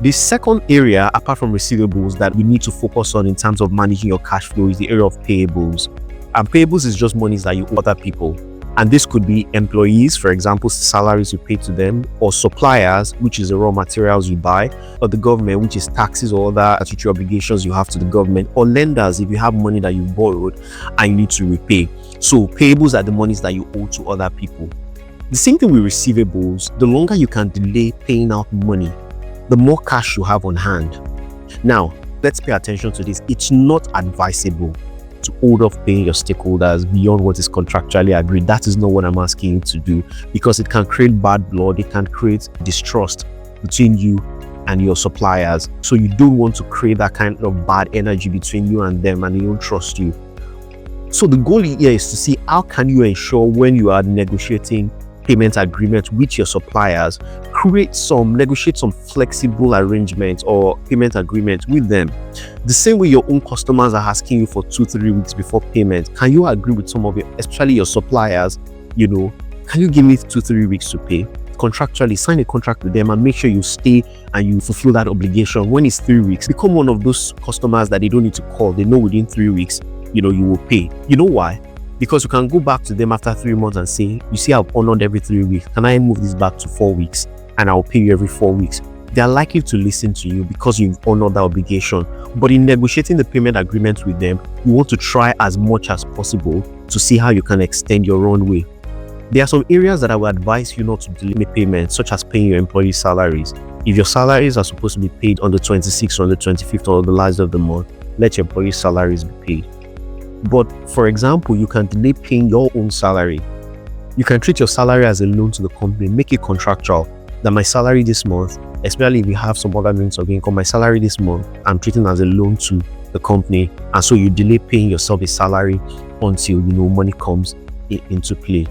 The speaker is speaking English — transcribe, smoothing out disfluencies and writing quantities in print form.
The second area, apart from receivables, that we need to focus on in terms of managing your cash flow is the area of payables. And payables is just monies that you owe other people. And this could be employees, for example, salaries you pay to them, or suppliers, which is the raw materials you buy, or the government, which is taxes or other statutory obligations you have to the government, or lenders, if you have money that you borrowed and you need to repay. So payables are the monies that you owe to other people. The same thing with receivables. The longer you can delay paying out money, the more cash you have on hand. Now, let's pay attention to this. It's not advisable to hold off paying your stakeholders beyond what is contractually agreed. That is not what I'm asking you to do, because it can create bad blood. It can create distrust between you and your suppliers. So you don't want to create that kind of bad energy between you and them, and they don't trust you. So the goal here is to see how can you ensure when you are negotiating payment agreements with your suppliers, negotiate some flexible arrangements or payment agreements with them. The same way your own customers are asking you for 2-3 weeks before payment, can you agree with some of your, especially your suppliers, can you give me 2-3 weeks to pay? Contractually, sign a contract with them and make sure you stay and you fulfill that obligation. When it's 3 weeks, become one of those customers that they don't need to call. They know within 3 weeks, you will pay. You know why? Because you can go back to them after 3 months and say, you see, I've honored every 3 weeks. Can I move this back to 4 weeks? And I'll pay you every 4 weeks. They are likely to listen to you because you've honored that obligation. But in negotiating the payment agreement with them, you want to try as much as possible to see how you can extend your runway. There are some areas that I would advise you not to delay payments, such as paying your employee salaries. If your salaries are supposed to be paid on the 26th or on the 25th or the last of the month, let your employee salaries be paid. But for example, you can delay paying your own salary. You can treat your salary as a loan to the company, make it contractual, that my salary this month, especially if you have some other means of income, my salary this month, I'm treating as a loan to the company. And so you delay paying yourself a salary until, money comes into play.